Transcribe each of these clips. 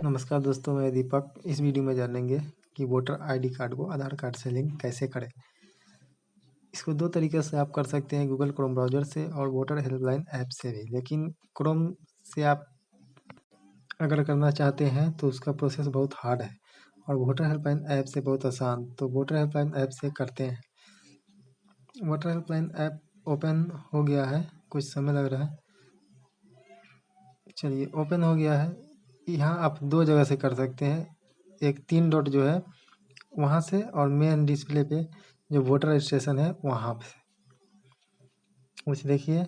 नमस्कार दोस्तों, मैं दीपक। इस वीडियो में जानेंगे कि वोटर आईडी कार्ड को आधार कार्ड से लिंक कैसे करें। इसको दो तरीके से आप कर सकते हैं, गूगल क्रोम ब्राउज़र से और वोटर हेल्पलाइन ऐप से भी। लेकिन क्रोम से आप अगर करना चाहते हैं तो उसका प्रोसेस बहुत हार्ड है और वोटर हेल्पलाइन ऐप से बहुत आसान। तो वोटर हेल्पलाइन ऐप से करते हैं। वोटर हेल्पलाइन ऐप ओपन हो गया है, कुछ समय लग रहा है। चलिए, ओपन हो गया है। यहाँ आप दो जगह से कर सकते हैं। एक 3 डॉट जो है वहाँ से, और मेन डिस्प्ले पे जो वोटर रजिस्ट्रेशन है वहाँ पे। कुछ देखिए,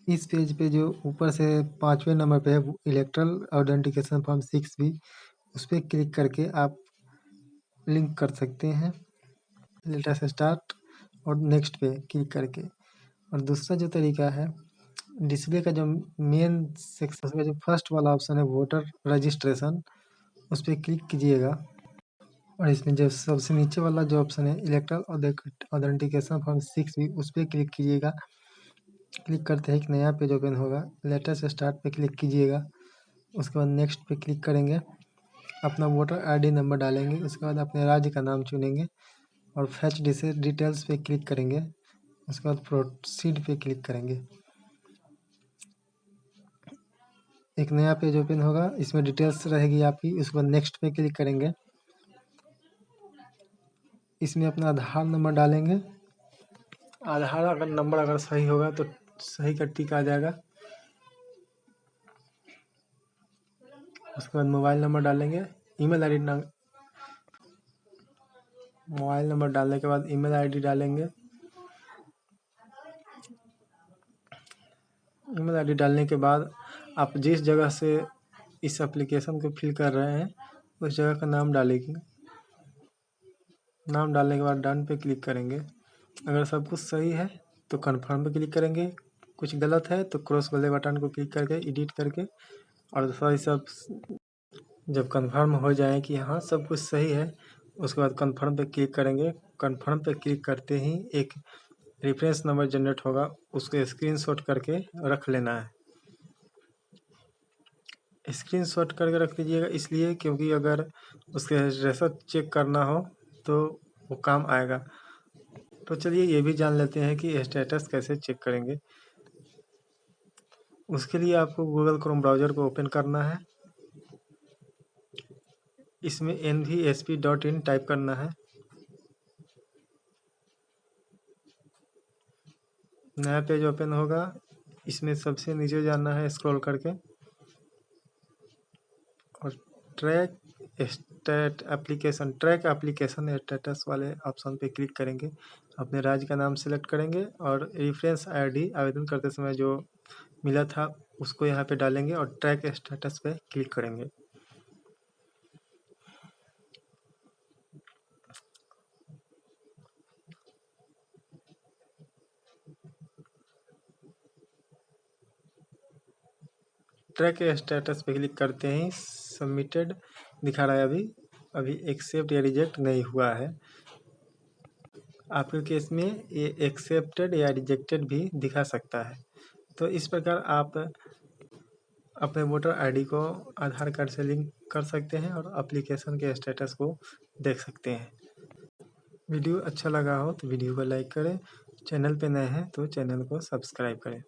इस पेज पे जो ऊपर से 5वें नंबर पे है इलेक्ट्रल आइडेंटिफिकेशन फॉर्म 6B, उस पर क्लिक करके आप लिंक कर सकते हैं। लेटेस्ट स्टार्ट और नेक्स्ट पे क्लिक करके। और दूसरा जो तरीका है, डिस्प्ले का जो मेन सेक्शन का जो फर्स्ट वाला ऑप्शन है वोटर रजिस्ट्रेशन, उस पर क्लिक कीजिएगा। और इसमें जो सबसे नीचे वाला जो ऑप्शन है इलेक्ट्रल ऑथेंटिकेशन फॉर्म 6B, उस पर क्लिक कीजिएगा। क्लिक करते ही एक नया पेज ओपन होगा। लेटेस्ट स्टार्ट पे क्लिक कीजिएगा। उसके बाद नेक्स्ट पे क्लिक करेंगे, अपना वोटर आईडी नंबर डालेंगे। उसके बाद अपने राज्य का नाम चुनेंगे और फैच डिटेल्स पे क्लिक करेंगे। उसके बाद प्रोसीड पे क्लिक करेंगे। एक नया पेज ओपन होगा, इसमें डिटेल्स रहेगी आपकी। उसके बाद नेक्स्ट पे क्लिक करेंगे। इसमें अपना आधार नंबर डालेंगे। आधार अगर नंबर अगर सही होगा तो सही का टिक आ जाएगा। उसके बाद मोबाइल नंबर डालेंगे। ईमेल आईडी मोबाइल नंबर डालने के बाद ईमेल आईडी डालेंगे। ईमेल आईडी डालने के बाद आप जिस जगह से इस एप्लीकेशन को फिल कर रहे हैं उस जगह का नाम डालेंगे। नाम डालने के बाद डन पे क्लिक करेंगे। अगर सब कुछ सही है तो कन्फर्म पे क्लिक करेंगे। कुछ गलत है तो क्रॉस वाले बटन को क्लिक करके एडिट करके, और सही सब जब कंफर्म हो जाए कि हाँ सब कुछ सही है, उसके बाद कंफर्म पे क्लिक करेंगे। कंफर्म पे क्लिक करते ही एक रेफरेंस नंबर जनरेट होगा, उसको स्क्रीनशॉट करके रख लेना है। स्क्रीनशॉट करके रख लीजिएगा इसलिए क्योंकि अगर उसके रेसप चेक करना हो तो वो काम आएगा। तो चलिए ये भी जान लेते हैं कि स्टेटस कैसे चेक करेंगे। उसके लिए आपको गूगल क्रोम ब्राउज़र को ओपन करना है। इसमें nvsp.in टाइप करना है। नया पेज ओपन होगा। इसमें सबसे नीचे जाना है स्क्रॉल करके, और ट्रैक एप्लीकेशन स्टेटस वाले ऑप्शन पे क्लिक करेंगे। अपने राज्य का नाम सेलेक्ट करेंगे और रेफरेंस आईडी आवेदन करते समय जो मिला था उसको यहाँ पे डालेंगे और ट्रैक स्टेटस पे क्लिक करेंगे। ट्रैक स्टेटस पे क्लिक करते ही सबमिटेड दिखा रहा है। अभी एक्सेप्ट या रिजेक्ट नहीं हुआ है। आपके केस में ये एक्सेप्टेड या रिजेक्टेड भी दिखा सकता है। तो इस प्रकार आप अपने वोटर आईडी को आधार कार्ड से लिंक कर सकते हैं और एप्लीकेशन के स्टेटस को देख सकते हैं। वीडियो अच्छा लगा हो तो वीडियो को लाइक करें। चैनल पे नए हैं तो चैनल को सब्सक्राइब करें।